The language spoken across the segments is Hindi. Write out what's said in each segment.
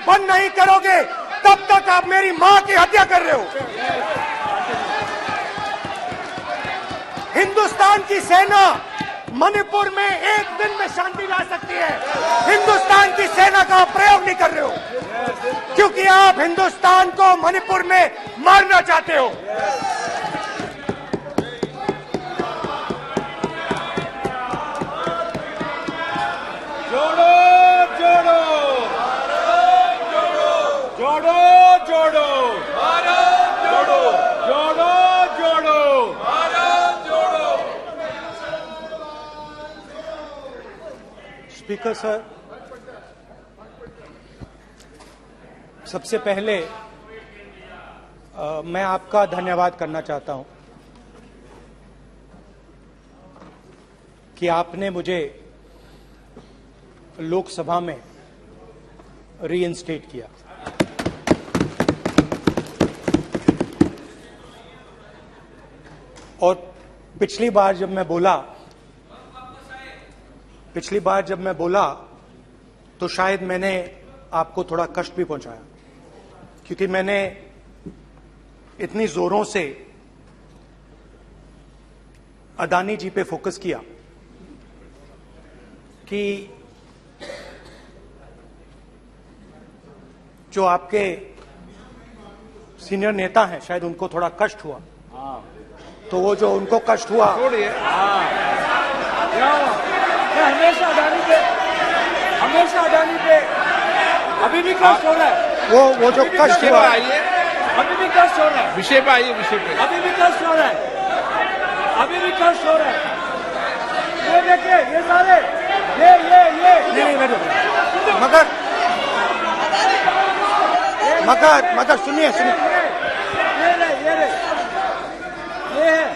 बंद नहीं करोगे तब तक आप मेरी मां की हत्या कर रहे हो। हिंदुस्तान की सेना मणिपुर में एक दिन में शांति ला सकती है। हिंदुस्तान की सेना का प्रयोग नहीं कर रहे हो क्योंकि आप हिंदुस्तान को मणिपुर में मारना चाहते हो। जोड़ो जोड़ो जोड़ो जोड़ो भारत जोड़ो जोड़ो जोड़ो भारत जोड़ो। स्पीकर सर, सबसे पहले मैं आपका धन्यवाद करना चाहता हूं कि आपने मुझे लोकसभा में रीइंस्टेट किया। और पिछली बार जब मैं बोला तो शायद मैंने आपको थोड़ा कष्ट भी पहुंचाया क्योंकि मैंने इतनी जोरों से अदानी जी पे फोकस किया कि जो आपके सीनियर नेता हैं शायद उनको थोड़ा कष्ट हुआ। तो वो जो उनको कष्ट हुआ, हमेशा अडानी पे अभी भी कष्ट हो रहा है। वो जो कष्ट हुआ, अभी भी कष्ट हो रहा है। विषय पे आइए, विषय पे। अभी भी कष्ट हो रहा है, अभी भी कष्ट हो रहा है। ये देखिए, ये सारे ये मगर सुनिए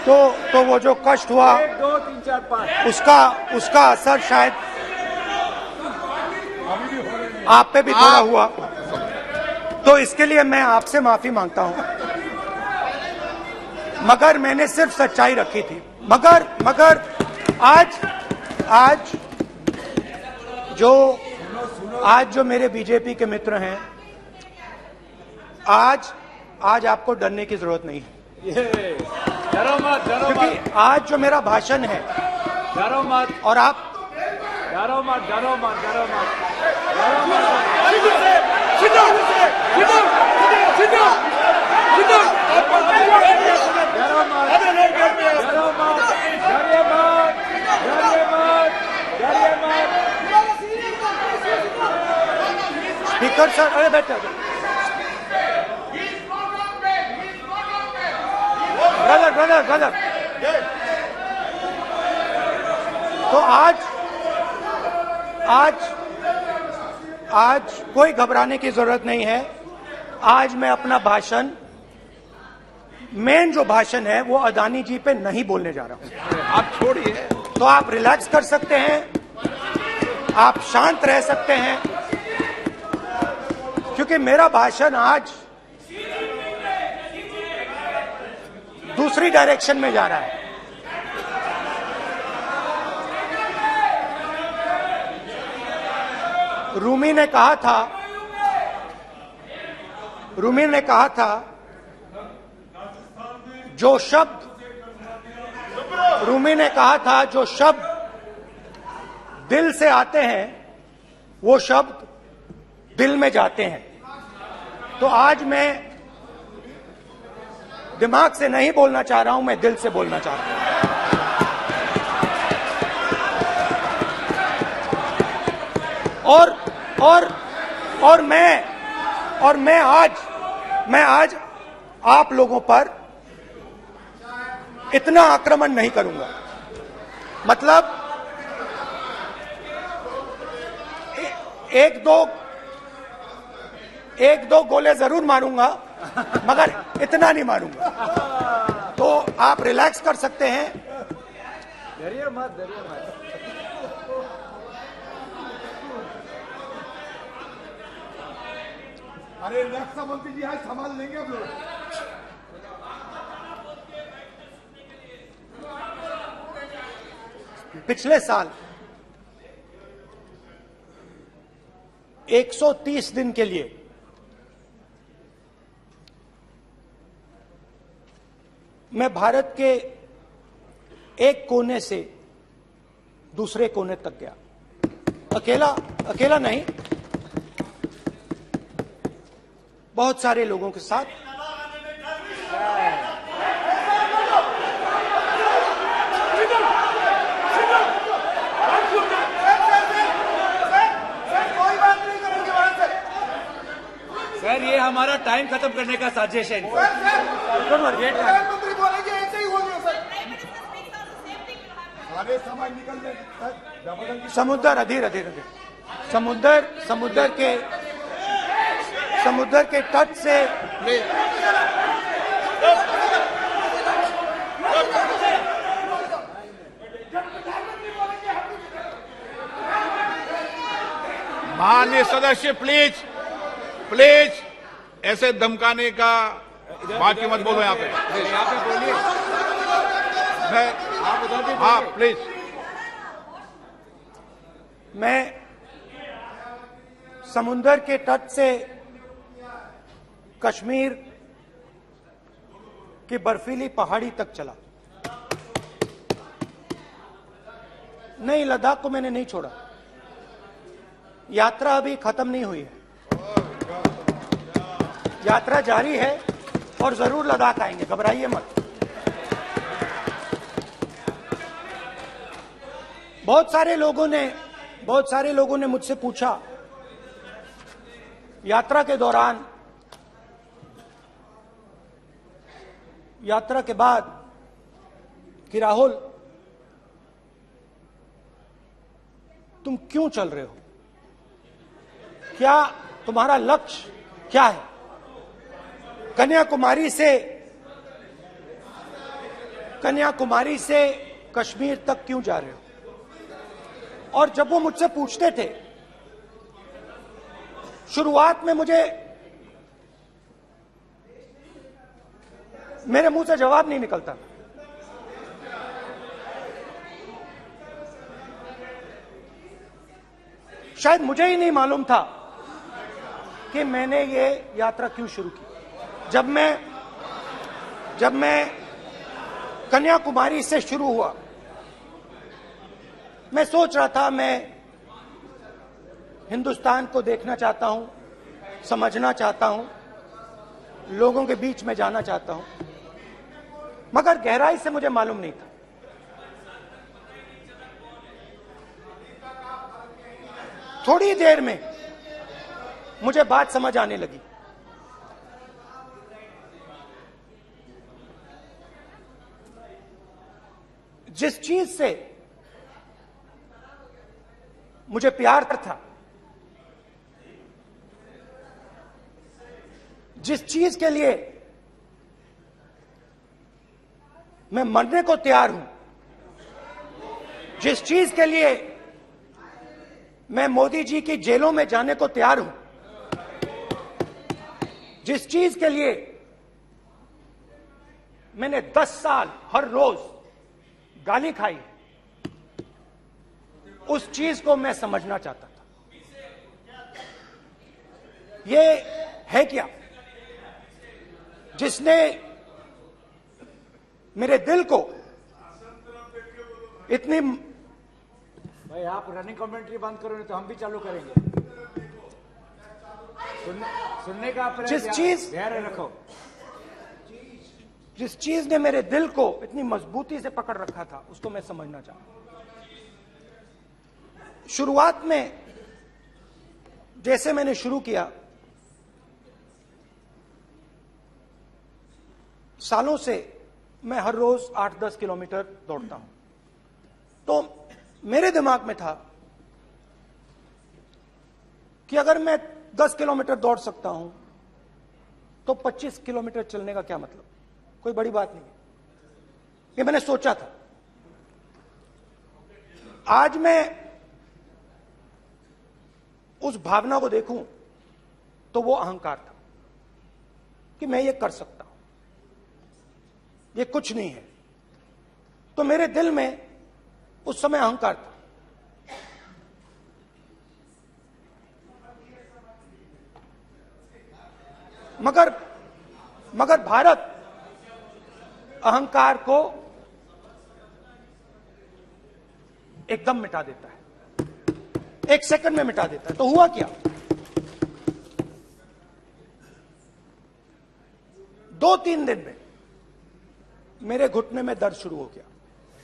तो वो जो कष्ट हुआ 1 2 3 4 5 उसका असर शायद आप पे भी थोड़ा हुआ। तो इसके लिए मैं आपसे माफी मांगता हूं। मगर मैंने सिर्फ सच्चाई रखी थी। मगर आज जो मेरे बीजेपी के मित्र हैं, आज आपको डरने की जरूरत नहीं है। डरो मत, क्योंकि आज जो मेरा भाषण है, डरो मत, और आप डरो मत। स्पीकर सर, अरे बैठो ब्रदर। तो आज कोई घबराने की जरूरत नहीं है। आज मैं अपना भाषण, मेन जो भाषण है वो अदानी जी पे नहीं बोलने जा रहा हूं। आप छोड़िए, तो आप रिलैक्स कर सकते हैं, आप शांत रह सकते हैं, क्योंकि मेरा भाषण आज दूसरी डायरेक्शन में जा रहा है। रूमी ने कहा था जो शब्द दिल से आते हैं वो शब्द दिल में जाते हैं। तो आज मैं दिमाग से नहीं बोलना चाह रहा हूं, मैं दिल से बोलना चाह रहा हूं। और मैं आज आप लोगों पर इतना आक्रमण नहीं करूंगा। मतलब एक दो गोले जरूर मारूंगा, मगर इतना नहीं मारूंगा। तो आप रिलैक्स कर सकते हैं। डरिए मत। अरे रक्षा मंत्री जी आज संभाल लेंगे हम लोग। पिछले साल 130 दिन के लिए मैं भारत के एक कोने से दूसरे कोने तक गया, अकेला नहीं, बहुत सारे लोगों के साथ। सर ये हमारा टाइम खत्म करने का साजिश है। प्रधानमंत्री बोलेंगे ऐसे ही होंगे सर। सारे समाज निकल जाए। समुद्र अधीर समुद्र के तट से माननीय सदस्य प्लीज ऐसे धमकाने का बात की मत बोलो यहाँ पे बोलिए। आप उधर भी हाँ प्लीज। मैं समुद्र के तट से कश्मीर की बर्फीली पहाड़ी तक चला। नहीं, लद्दाख को मैंने नहीं छोड़ा। यात्रा अभी खत्म नहीं हुई है, यात्रा जारी है और जरूर लद्दाख आएंगे, घबराइए मत। बहुत सारे लोगों ने मुझसे पूछा यात्रा के दौरान, यात्रा के बाद कि राहुल तुम क्यों चल रहे हो, क्या तुम्हारा लक्ष्य क्या है, कन्याकुमारी से कश्मीर तक क्यों जा रहे हो। और जब वो मुझसे पूछते थे, शुरुआत में मेरे मुंह से जवाब नहीं निकलता। शायद मुझे ही नहीं मालूम था कि मैंने ये यात्रा क्यों शुरू की। जब मैं कन्याकुमारी से शुरू हुआ, मैं सोच रहा था मैं हिंदुस्तान को देखना चाहता हूं, समझना चाहता हूं, लोगों के बीच में जाना चाहता हूं, मगर गहराई से मुझे मालूम नहीं था। थोड़ी देर में मुझे बात समझ आने लगी। जिस चीज से मुझे प्यार था, जिस चीज के लिए मैं मरने को तैयार हूं, जिस चीज के लिए मैं मोदी जी की जेलों में जाने को तैयार हूं, जिस चीज के लिए मैंने 10 साल हर रोज गाली खाई, उस चीज को मैं समझना चाहता था। ये है क्या जिसने मेरे दिल को इतनी। भाई आप रनिंग कमेंट्री बंद करो, नहीं तो हम भी चालू करेंगे। सुनने का आप धैर्य रखो। जिस चीज ने मेरे दिल को इतनी मजबूती से पकड़ रखा था, उसको मैं समझना चाहता। शुरुआत में जैसे मैंने शुरू किया, सालों से मैं हर रोज 8-10 किलोमीटर दौड़ता हूं, तो मेरे दिमाग में था कि अगर मैं 10 किलोमीटर दौड़ सकता हूं तो 25 किलोमीटर चलने का क्या मतलब, कोई बड़ी बात नहीं है। ये मैंने सोचा था। आज मैं उस भावना को देखूं तो वो अहंकार था कि मैं ये कर सकता हूं, ये कुछ नहीं है। तो मेरे दिल में उस समय अहंकार था। मगर भारत अहंकार को एकदम मिटा देता है, 1 सेकंड में मिटा देता है। तो हुआ क्या, 2-3 दिन में मेरे घुटने में दर्द शुरू हो गया।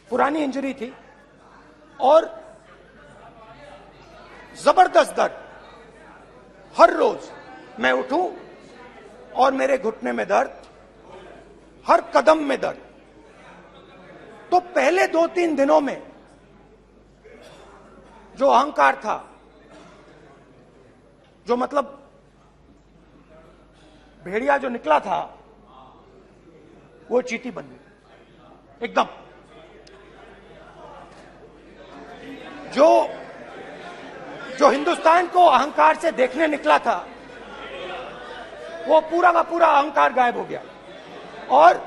पुरानी इंजरी थी और जबरदस्त दर्द। हर रोज मैं उठूं और मेरे घुटने में दर्द, हर कदम में दर्द। तो पहले 2-3 दिनों में जो अहंकार था, जो मतलब भेड़िया जो निकला था, वो चींटी बन गई एकदम। जो हिंदुस्तान को अहंकार से देखने निकला था, वो पूरा का पूरा अहंकार गायब हो गया। और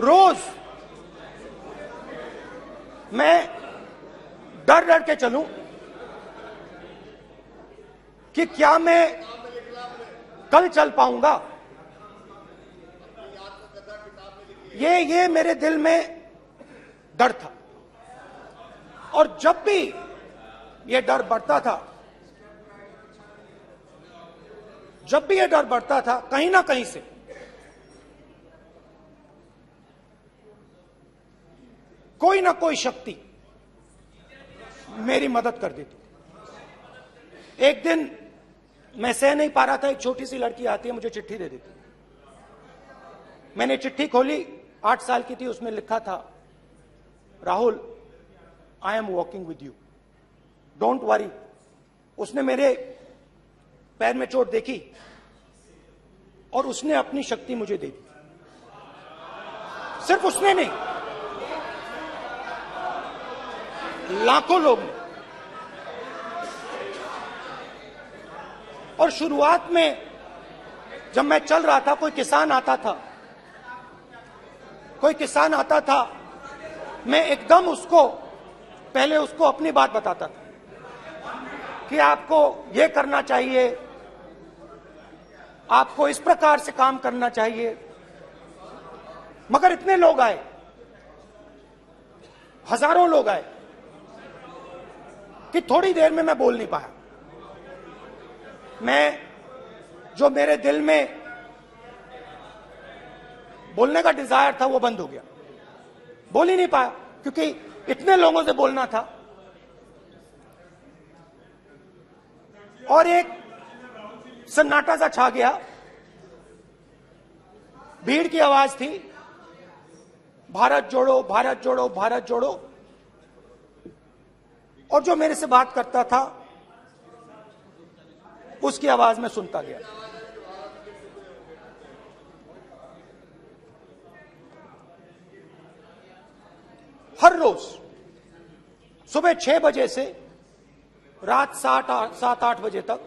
रोज मैं डर डर के चलूं कि क्या मैं कल चल पाऊंगा। ये मेरे दिल में डर था। और जब भी ये डर बढ़ता था, कहीं ना कहीं से कोई ना कोई शक्ति मेरी मदद कर देती। एक दिन मैं सह नहीं पा रहा था, एक छोटी सी लड़की आती है, मुझे चिट्ठी दे देती। मैंने चिट्ठी खोली, 8 साल की थी, उसमें लिखा था, Rahul, I am walking with you, don't worry. उसने मेरे पैर में चोट देखी और उसने अपनी शक्ति मुझे दे दी। सिर्फ उसने नहीं, लाखों लोग ने। और शुरुआत में जब मैं चल रहा था, कोई किसान आता था, मैं एकदम पहले उसको अपनी बात बताता था कि आपको ये करना चाहिए, आपको इस प्रकार से काम करना चाहिए। मगर इतने लोग आए, हजारों लोग आए, कि थोड़ी देर में मैं बोल नहीं पाया। जो मेरे दिल में बोलने का डिजायर था, वो बंद हो गया। बोल ही नहीं पाया, क्योंकि इतने लोगों से बोलना था। और एक सन्नाटा सा छा गया, भीड़ की आवाज थी, भारत जोड़ो, भारत जोड़ो, भारत जोड़ो। और जो मेरे से बात करता था, उसकी आवाज में सुनता गया। हर रोज सुबह 6 बजे से रात 7-8 बजे तक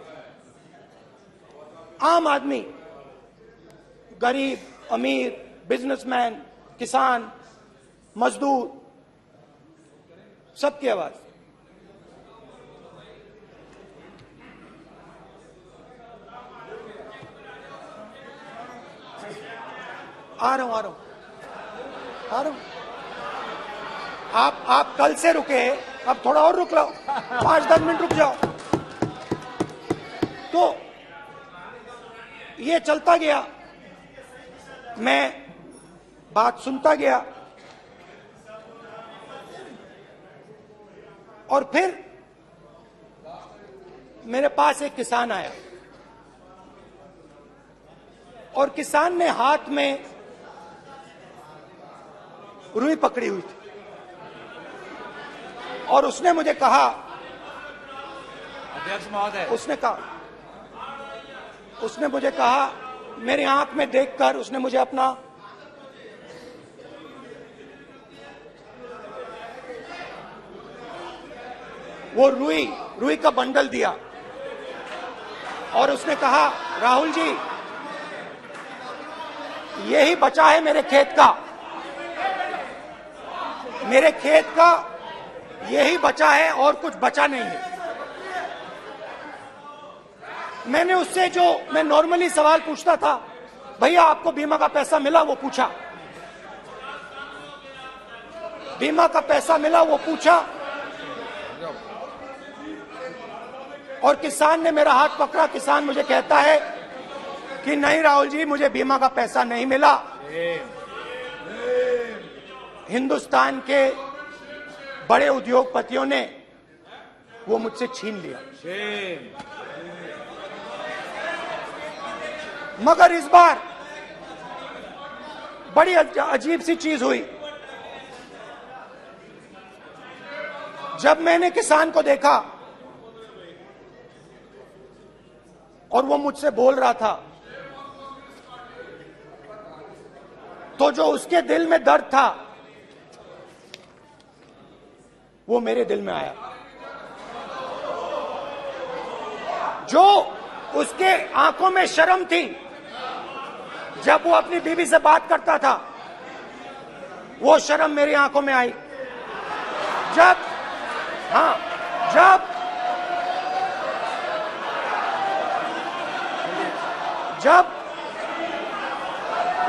आम आदमी, गरीब, अमीर, बिजनेसमैन, किसान, मजदूर, सबकी आवाज। आ रहा हूं। आप कल से रुके, अब थोड़ा और रुक लो, 5-10 मिनट रुक जाओ। तो ये चलता गया, मैं बात सुनता गया। और फिर मेरे पास एक किसान आया, और किसान ने हाथ में रुई पकड़ी हुई थी, और उसने मुझे कहा, अध्यक्ष महोदय, उसने मुझे कहा, मेरी आंख में देखकर उसने मुझे अपना वो रुई का बंडल दिया, और उसने कहा, राहुल जी, यही बचा है मेरे खेत का यही बचा है, और कुछ बचा नहीं है। मैंने उससे, जो मैं नॉर्मली सवाल पूछता था, भैया आपको बीमा का पैसा मिला, वो पूछा। बीमा का पैसा मिला वो पूछा, और किसान ने मेरा हाथ पकड़ा। किसान मुझे कहता है कि नहीं राहुल जी, मुझे बीमा का पैसा नहीं मिला, हिंदुस्तान के बड़े उद्योगपतियों ने वो मुझसे छीन लिया। मगर इस बार बड़ी अजीब सी चीज हुई। जब मैंने किसान को देखा और वो मुझसे बोल रहा था, तो जो उसके दिल में दर्द था वो मेरे दिल में आया। जो उसके आंखों में शर्म थी जब वो अपनी बीवी से बात करता था, वो शर्म मेरी आंखों में आई। जब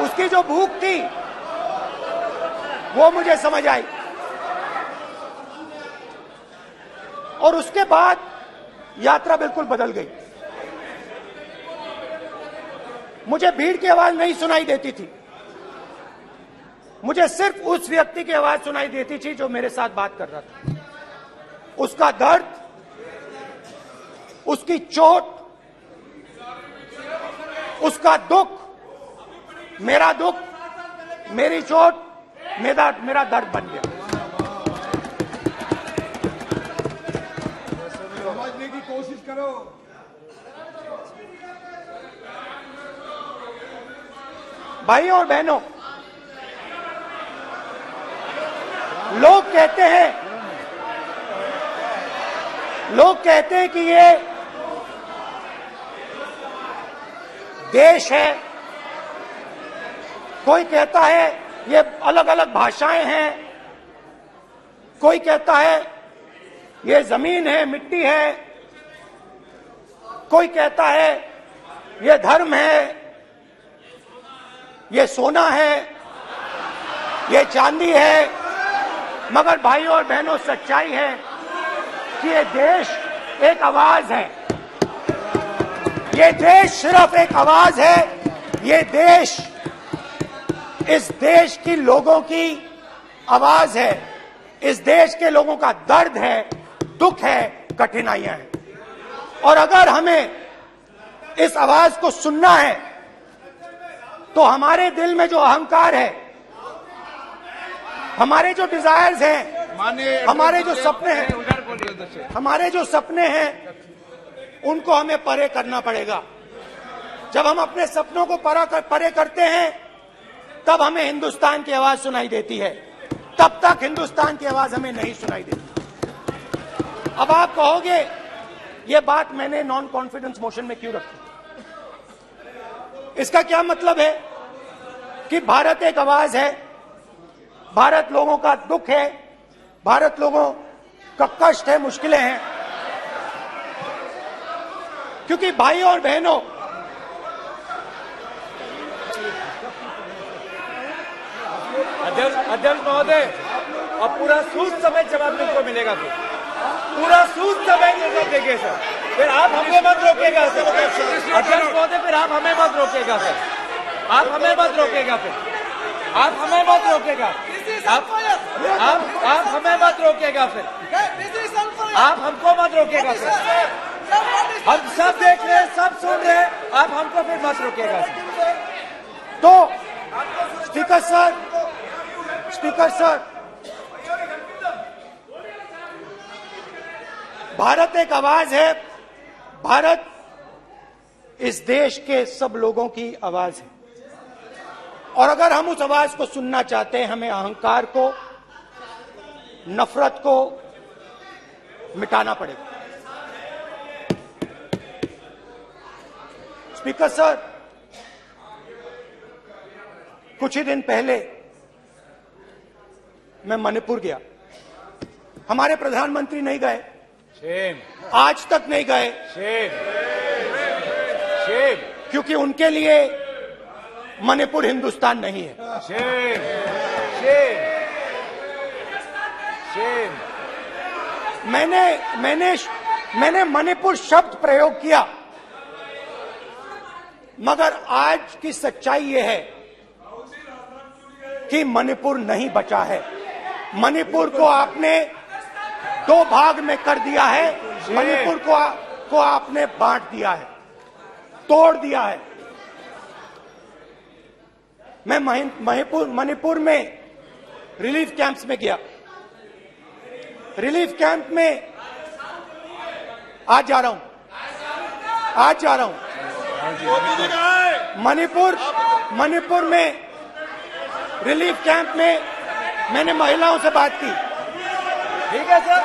उसकी जो भूख थी वो मुझे समझ आई। और उसके बाद यात्रा बिल्कुल बदल गई। मुझे भीड़ की आवाज नहीं सुनाई देती थी, मुझे सिर्फ उस व्यक्ति की आवाज सुनाई देती थी जो मेरे साथ बात कर रहा था। उसका दर्द, उसकी चोट, उसका दुख, मेरा दुख, मेरी चोट, मेरा दर्द बन गया। समझने की कोशिश करो। भाई और बहनों, लोग कहते हैं कि ये देश है, कोई कहता है ये अलग अलग भाषाएं हैं, कोई कहता है ये जमीन है, मिट्टी है, कोई कहता है ये धर्म है, ये सोना है, ये चांदी है। मगर भाइयों और बहनों, सच्चाई है कि ये देश एक आवाज है। ये देश सिर्फ एक आवाज है। ये देश, इस देश की लोगों की आवाज है। इस देश के लोगों का दर्द है, दुख है, कठिनाइयां हैं। और अगर हमें इस आवाज को सुनना है तो हमारे दिल में जो अहंकार है, हमारे जो डिजायर्स हैं, हमारे जो सपने हैं, उनको हमें परे करना पड़ेगा। जब हम अपने सपनों को परे करते हैं तब हमें हिंदुस्तान की आवाज सुनाई देती है, तब तक हिंदुस्तान की आवाज हमें नहीं सुनाई देती। अब आप कहोगे ये बात मैंने नॉन कॉन्फिडेंस मोशन में क्यों रखी? इसका क्या मतलब है कि भारत एक आवाज है, भारत लोगों का दुख है, भारत लोगों का कष्ट है, मुश्किलें हैं। क्योंकि भाइयों और बहनों, अध्यक्ष महोदय, अब पूरा सूद समेत जवाब तुमको मिलेगा। फिर पूरा सूद समेत जवाब देंगे सर। फिर आप हमें मत रोकेगा सर। अध्यक्ष महोदय, फिर आप हमें मत रोकेगा सर। आप हमें मत रोकेगा। फिर आप हमें मत रोकेगा। आप हमें मत रोकेगा। फिर आप हमको मत रोकेगा। फिर हम सब देख रहे हैं, सब सुन रहे हैं, आप हमको फिर मत रोकेगा। तो स्पीकर सर, भारत एक आवाज है। भारत इस देश के सब लोगों की आवाज है। और अगर हम उस आवाज को सुनना चाहते हैं, हमें अहंकार को, नफरत को मिटाना पड़ेगा। स्पीकर सर, कुछ ही दिन पहले मैं मणिपुर गया। हमारे प्रधानमंत्री नहीं गए, आज तक नहीं गए, क्योंकि उनके लिए मणिपुर हिंदुस्तान नहीं है। मैंने मणिपुर शब्द प्रयोग किया, मगर आज की सच्चाई यह है कि मणिपुर नहीं बचा है। मणिपुर को आपने दो भाग में कर दिया है। मणिपुर को आपने बांट दिया है, तोड़ दिया है। मैं मणिपुर में रिलीफ कैंप्स में गया। रिलीफ कैंप में आज जा रहा हूं। मणिपुर में रिलीफ कैंप में मैंने महिलाओं से बात की। ठीक है सर,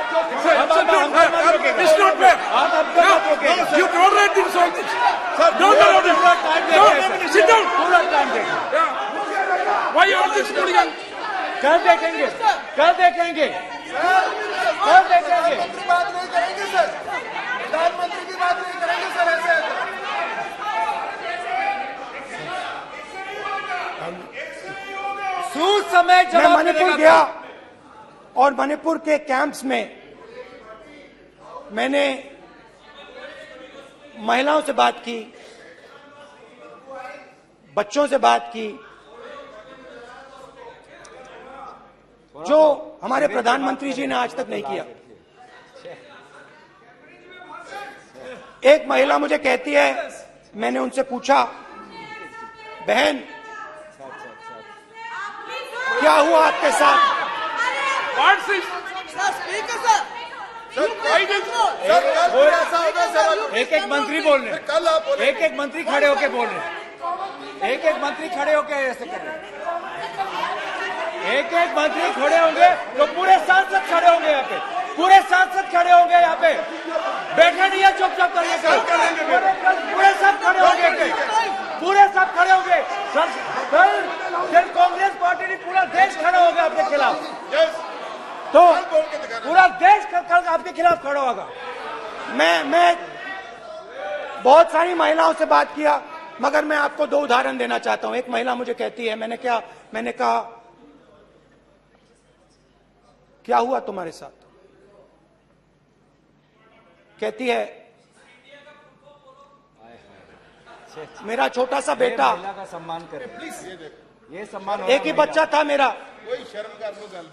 आप हमको मत रोकिएगा। आप हमको मत रोकिएगा। You don't let him solve this. Sir Don't allow him. पूरा टाइम No, देंगे। sit down. पूरा टाइम देंगे। Why you are this hooligan? कल देखेंगे, कल देखेंगे, कल देखेंगे। बात नहीं करेंगे सर, प्रधानमंत्री की बात नहीं करेंगे सर ऐसे। सूद समय मैं जवाब मणिपुर मिलेगा। गया और मणिपुर के कैंप्स में मैंने महिलाओं से बात की, बच्चों से बात की, जो हमारे प्रधानमंत्री जी ने आज तक नहीं किया। एक महिला मुझे कहती है, मैंने उनसे पूछा, बहन क्या हुआ आपके साथ? What's this? सर कल ऐसा होगा सर, एक एक मंत्री बोल रहे हैं, कल आप बोले एक एक मंत्री खड़े होके बोल रहे हैं, एक एक मंत्री खड़े होके ऐसे कर रहे हैं। एक एक मंत्री खड़े होंगे तो पूरे सांसद खड़े होंगे यहाँ पे, पूरे सांसद खड़े होंगे यहाँ पे। बैठे नहीं है, चुपचाप करिए। पूरे सब खड़े होंगे, पूरे सब खड़े होंगे। कल कांग्रेस पार्टी ने पूरा देश खड़ा होगा आपके खिलाफ, तो पूरा देश कल आपके खिलाफ खड़ा होगा। मैं बहुत सारी महिलाओं से बात किया, मगर मैं आपको दो उदाहरण देना चाहता हूं। एक महिला मुझे कहती है, मैंने कहा क्या हुआ तुम्हारे साथ? कहती है, मेरा छोटा सा बेटा, महिला का सम्मान करें प्लीज, ये सम्मान। एक ही बच्चा था मेरा, कोई शर्म कर लो गल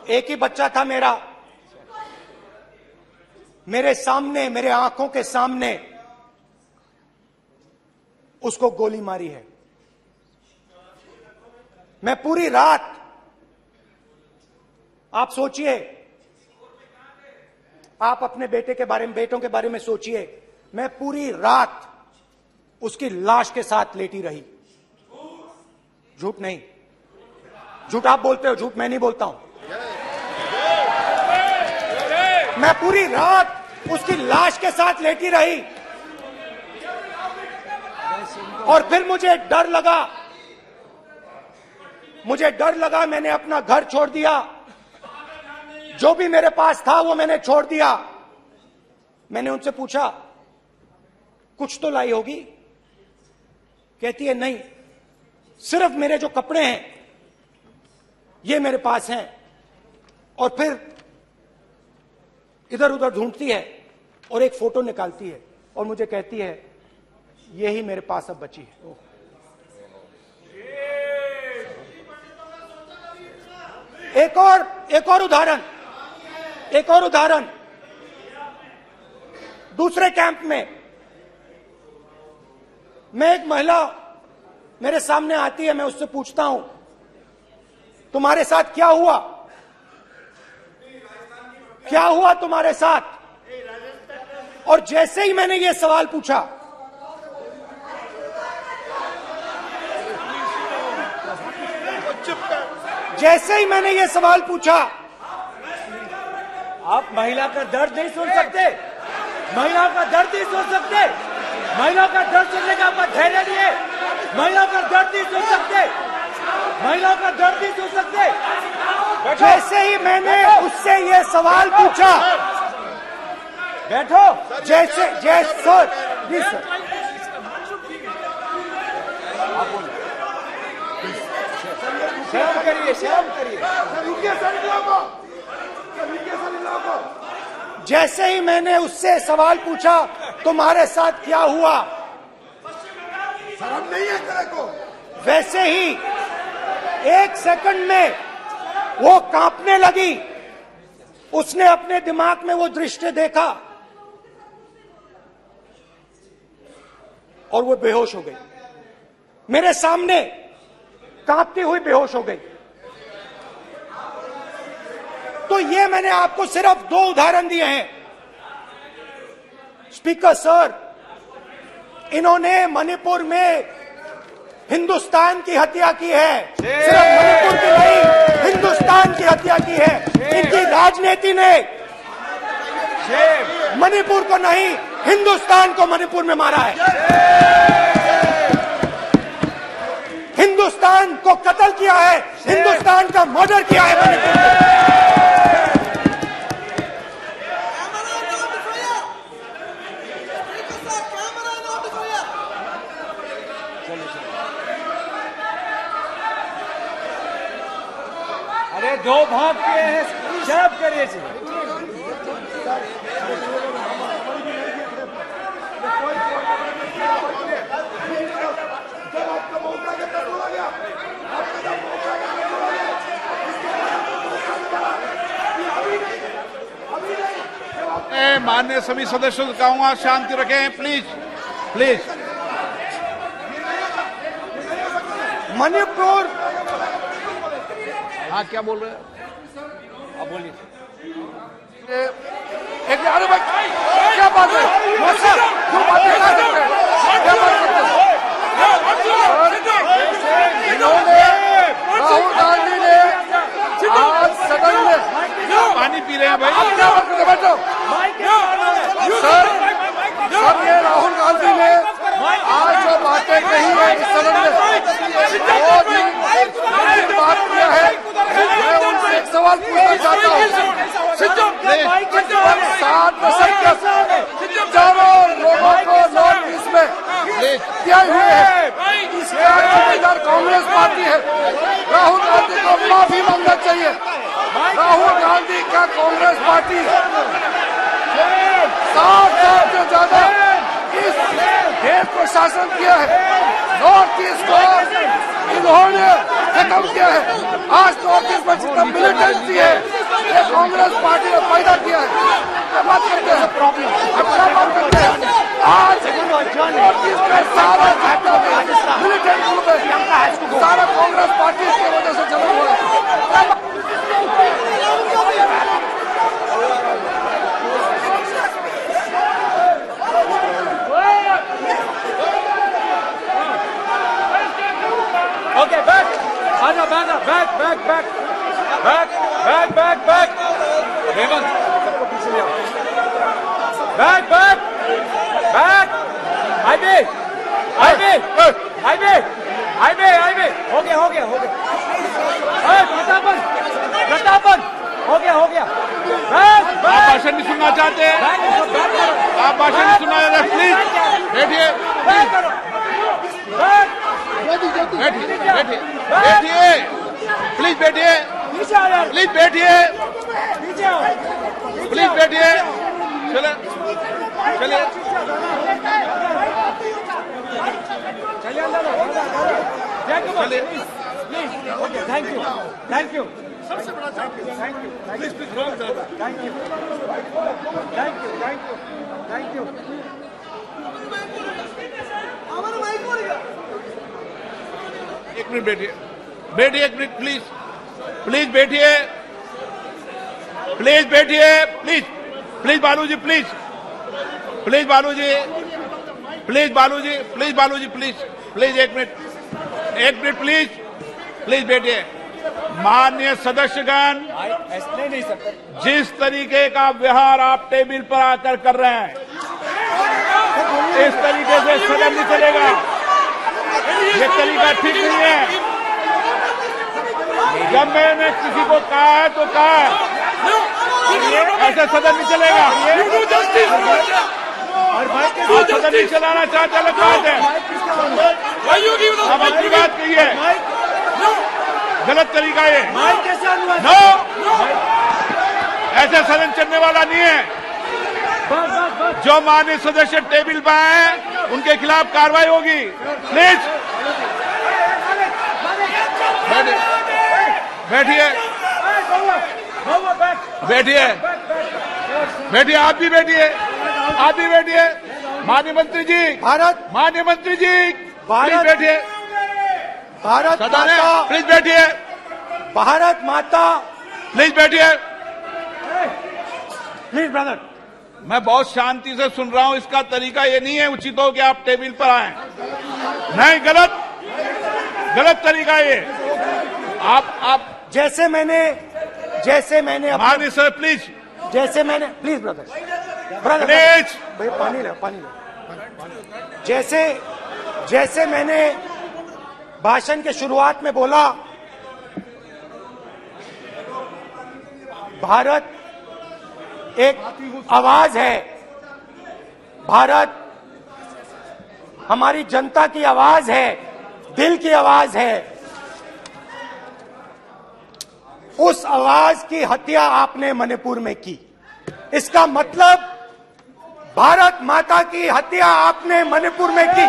एक ही बच्चा था मेरा, मेरे सामने, मेरे आंखों के सामने उसको गोली मारी है। मैं पूरी रात, आप सोचिए, आप अपने बेटों के बारे में सोचिए, मैं पूरी रात उसकी लाश के साथ लेटी रही। झूठ नहीं, झूठ आप बोलते हो, झूठ मैं नहीं बोलता हूं। मैं पूरी रात उसकी लाश के साथ लेटी रही और फिर मुझे डर लगा, मैंने अपना घर छोड़ दिया, जो भी मेरे पास था वो मैंने छोड़ दिया। मैंने उनसे पूछा, कुछ तो लाई होगी? कहती है, नहीं, सिर्फ मेरे जो कपड़े हैं ये मेरे पास हैं। और फिर इधर उधर ढूंढती है और एक फोटो निकालती है और मुझे कहती है, यही मेरे पास अब बची है। एक और उदाहरण, दूसरे कैंप में मैं, एक महिला मेरे सामने आती है, मैं उससे पूछता हूं, तुम्हारे साथ क्या हुआ? क्या हुआ तुम्हारे साथ? और जैसे ही मैंने ये सवाल पूछा, आप महिला का दर्द नहीं सुन सकते, महिला का दर्द नहीं सुन सकते, महिला का दर्द सुनने का आपका धैर्य नहीं है, महिला का दर्द नहीं सुन सकते, महिला का दर्द नहीं सुन सकते। जैसे ही मैंने उससे ये सवाल पूछा, बैठो, जैसे सर, जी सर, शर्म करिए, शर्म करिए। जैसे ही मैंने उससे सवाल पूछा तुम्हारे साथ क्या हुआ, शर्म नहीं है तेरे को? वैसे ही 1 सेकंड में वो कांपने लगी। उसने अपने दिमाग में वो दृश्य देखा और वो बेहोश हो गई। मेरे सामने कांपती हुई बेहोश हो गई। तो ये मैंने आपको सिर्फ 2 उदाहरण दिए हैं। स्पीकर सर, इन्होंने मणिपुर में हिंदुस्तान की हत्या की है। सिर्फ मणिपुर की नहीं, हिंदुस्तान की हत्या की है। इनकी राजनीति ने मणिपुर को नहीं, हिंदुस्तान को मणिपुर में मारा है। हिंदुस्तान को कत्ल किया है, हिंदुस्तान का मर्डर किया है मणिपुर में। अरे 2 भाग के हैं, शर्म करिए जी। माननीय सभी सदस्यों से कहूंगा शांति रखें, प्लीज प्लीज। मणिपुर, हाँ क्या बोल रहे हैं? अब बोलिए। एक अरे भाई क्या बात है? क्यों बातें कर रहे हैं? क्या बात करते हैं? इन्होंने राहुल गांधी ने आज सदन में पानी पी रहे हैं भाई। आप क्या बात करते हैं? बैठो सर। सर ये राहुल गांधी ने आज जो बातें कही है इस सदन में बहुत ही बात किया है। मैं उनसे एक सवाल पूछना चाहता हूँ। 7 दशक तक चारों लोगों को नॉर्थ ईस्ट में किया हुए है, इसका जिम्मेदार कांग्रेस पार्टी है। राहुल गांधी को माफी मांगना चाहिए। राहुल गांधी का कांग्रेस पार्टी 7 साल से ज्यादा इस देश को शासन किया है। नॉर्थ ईस्ट को इन्होंने खत्म किया है। आज नॉर्थ ईस्ट में जितना मिलिटेंसी है ये कांग्रेस पार्टी ने पैदा किया है। क्या बात करते हैं? प्रॉब्लम क्या बात करते हैं? आज नॉर्थ ईस्ट में सारा मिलिटेंट ग्रुप है, सारा कांग्रेस पार्टी की वजह से जमा हुआ है। ओके बैक, आजा back back back back back back back back. Hemant सबको पीछे ले आओ। Back back back. Highway highway highway highway highway. हो गया हो गया हो गया। प्रतापन प्रतापन हो गया हो गया। बैक आप बैक। भाषण नहीं सुनना चाहते? बैक आप भाषण नहीं सुनना चाहते? प्लीज बैठिए, बैक करो। बैक बैठिए बैठिए बैठिए, प्लीज बैठिए, नीचे आ यार, प्लीज बैठिए, नीचे आओ, प्लीज बैठिए। चले चलिए। चलिए अंदर चलिए। Please. Okay thank you thank you. सबसे बड़ा thank you thank you please please thank you thank you thank you thank you. एक मिनट बैठिए, बैठिए एक मिनट प्लीज, प्लीज बैठिए, प्लीज बैठिए, please please Baluji, please please Baluji, please Baluji, please Baluji, please please एक मिनट प्लीज प्लीज बैठिए। माननीय सदस्यगण, ऐसे नहीं सकते। जिस तरीके का व्यवहार आप टेबल पर आकर कर रहे हैं, इस तरीके से सदन नहीं चलेगा। ये तरीका ठीक नहीं है। जब मैंने किसी को कहा है तो कहा है, ऐसे सदन नहीं चलेगा। आप सदन नहीं चलाना चाहते, अलग बात है। अब अपनी बात कही है, गलत तरीका ये। नो, ऐसे सदन चलने वाला नहीं है। जो माननीय सदस्य टेबल पर आए उनके खिलाफ कार्रवाई होगी। प्लीज बैठिए, बैठिए, बैठिए, आप भी बैठिए, आप भी बैठिए। माननीय मंत्री जी, माननीय मंत्री जी, प्लीज बैठिए। भारत सदन है, माता, प्लीज बैठिए, भारत माता, प्लीज बैठिए। Please brother. मैं बहुत शांति से सुन रहा हूं, इसका तरीका ये नहीं है उचित हो कि आप टेबल पर आए। नहीं, गलत, गलत तरीका ये। आप जैसे मैंने माननीय सर प्लीज, जैसे मैंने, प्लीज ब्रदर, प्लीज, भाई पानी लो, पानी लो। जैसे मैंने भाषण के शुरुआत में बोला, भारत एक आवाज है, भारत हमारी जनता की आवाज है, दिल की आवाज है। उस आवाज की हत्या आपने मणिपुर में की। इसका मतलब भारत माता की हत्या आपने मणिपुर में की।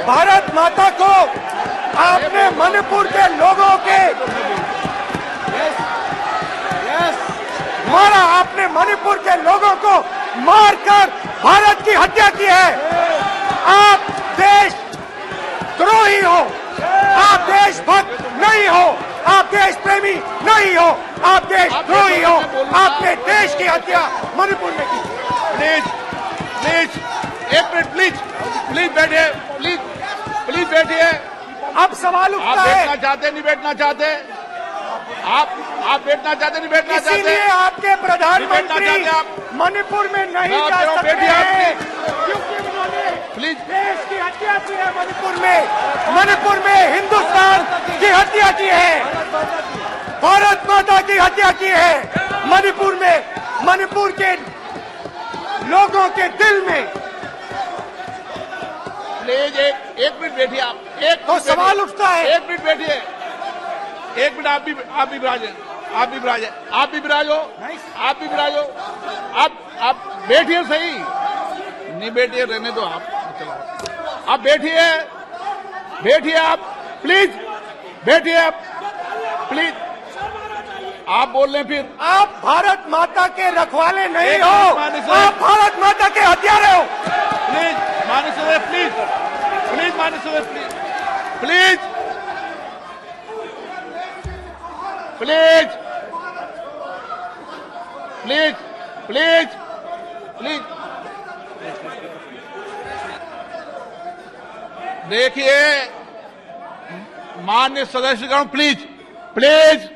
भारत माता को आपने मणिपुर के लोगों के मारा, आपने मणिपुर के लोगों को मारकर भारत की हत्या की है। आप देश द्रोही हो, आप देशभक्त नहीं हो, आप देश प्रेमी नहीं हो, आप देशद्रोही हो। आपने देश की हत्या मणिपुर में की। प्लीज, प्लीज, एक मिनट, प्लीज, प्लीज बैठिए, प्लीज, प्लीज बैठिए। अब सवाल आप उठता है, बैठना चाहते नहीं बैठना चाहते, आप बैठना चाहते नहीं बैठना चाहते, इसीलिए आपके प्रधानमंत्री चाहते आप। मणिपुर में नहीं मैं जा कह रहा हूं, सकते बैठिए आप, हैं, क्योंकि उन्होंने प्लीज। देश की हत्या की है। मणिपुर में हिंदुस्तान की हत्या की है, भारत माता की हत्या की है। मणिपुर में, मणिपुर के लोगों के दिल में। प्लीज एक मिनट बैठिए आप, एक तो मिनट सवाल बैठिए, उठता है, एक मिनट बैठिए, एक मिनट। आप भी विराजे, आप भी विराजे, आप भी विराजो, आप भी विराजो। आप बैठिए, सही नहीं बैठिए, रहने दो आप बैठिए, बैठिए आप, प्लीज बैठिए आप, प्लीज। आप बोल रहे हैं फिर, आप भारत माता के रखवाले नहीं एक हो, मिनट माननीय सर। आप भारत माता के हत्यारे हो। प्लीज माननीय सदस्य, प्लीज, प्लीज माननीय सदस्य, please, please, please, please, please, please. देखिए माननीय सदस्यगण, प्लीज, प्लीज,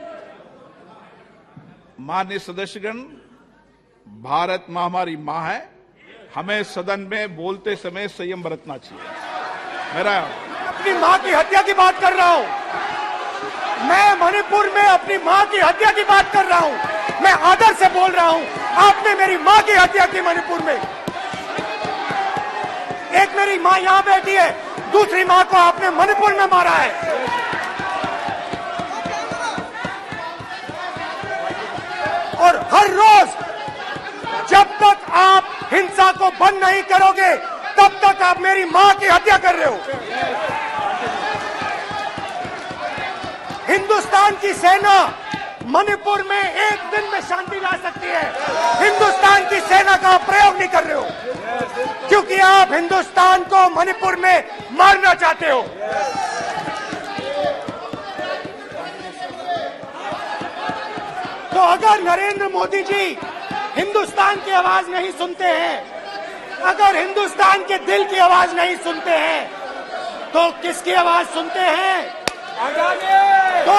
माननीय सदस्यगण, भारत मां हमारी मां है, हमें सदन में बोलते समय संयम बरतना चाहिए। मेरा अपनी मां की हत्या की बात कर रहा हूं, मैं मणिपुर में अपनी मां की हत्या की बात कर रहा हूं, मैं आदर से बोल रहा हूं। आपने मेरी मां की हत्या की मणिपुर में। एक मेरी मां यहां बैठी है, दूसरी मां को आपने मणिपुर में मारा है। और हर रोज जब तक आप हिंसा को बंद नहीं करोगे, तब तक आप मेरी मां की हत्या कर रहे हो। हिंदुस्तान की सेना मणिपुर में एक दिन में शांति ला सकती है। हिंदुस्तान की सेना का प्रयोग नहीं कर रहे हो, क्योंकि आप हिंदुस्तान को मणिपुर में मारना चाहते हो। तो अगर नरेंद्र मोदी जी हिंदुस्तान की आवाज नहीं सुनते हैं, अगर हिंदुस्तान के दिल की आवाज नहीं सुनते हैं, तो किसकी आवाज सुनते हैं? दो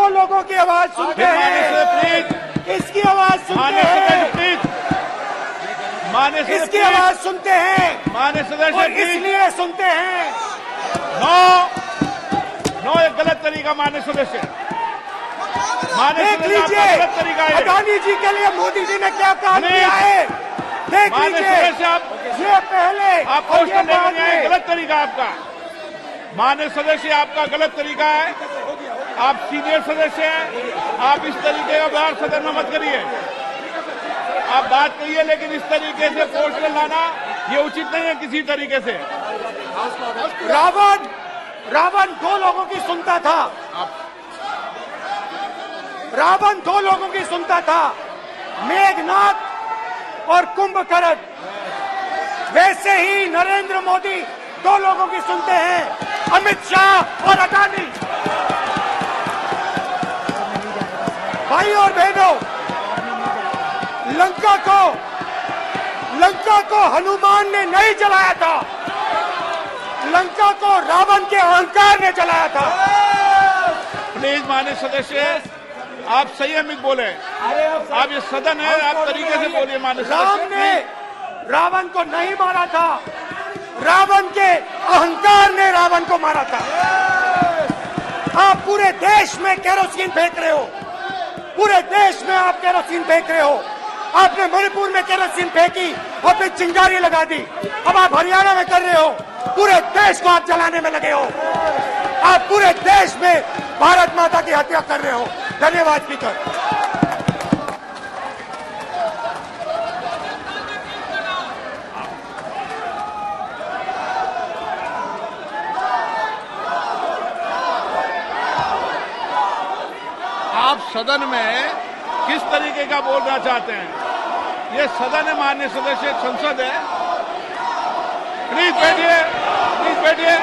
लोगों की आवाज सुनते हैं। प्लीज, किसकी आवाज सुनते माननीय हैं? सदस्य, प्लीज, माननीय सदस्य, किसकी आवाज सुनते हैं? माननीय सदस्य, और प्लीज। इसलिए सुनते हैं। नो, ये गलत तरीका माननीय सदस्य, माननीय देख सदस्य, आपका लीजिए गलत तरीका है। अडानी जी के लिए मोदी जी ने क्या काम नहीं। किया है। देख माननीय लीजिए, सदस्य, आप ये पहले तरीका आपका। माननीय सदस्य, आपका गलत तरीका है। आप सीनियर सदस्य हैं, आप इस तरीके का व्यवहार सदन में मत करिए। आप बात करिए, लेकिन इस तरीके से पोस्टर लाना ये उचित नहीं है किसी तरीके से। रावण दो लोगों की सुनता था। रावण दो लोगों की सुनता था, मेघनाथ और कुंभकर्ण। वैसे ही नरेंद्र मोदी दो लोगों की सुनते हैं, अमित शाह और अडानी। भाई और बहनों, लंका को हनुमान ने नहीं जलाया था, लंका को रावण के अहंकार ने जलाया था। प्लीज माननीय सदस्य, आप संयमित बोले। आप ये सदन है, आप तरीके से बोलिए। माननीय राम सदस्य, ने रावण को नहीं मारा था, रावण के अहंकार ने रावण को मारा था। आप पूरे देश में केरोसिन फेंक रहे हो, पूरे देश में आप केरोसिन फेंक रहे हो। आपने मणिपुर में केरोसिन फेंकी, अपनी चिंगारी लगा दी। अब आप हरियाणा में कर रहे हो, पूरे देश को आप जलाने में लगे हो। आप पूरे देश में भारत माता की हत्या कर रहे हो। धन्यवाद स्पीकर। आप सदन में किस तरीके का बोलना चाहते हैं? ये सदन है माननीय सदस्य, संसद है। प्लीज बैठिए, प्लीज बैठिए।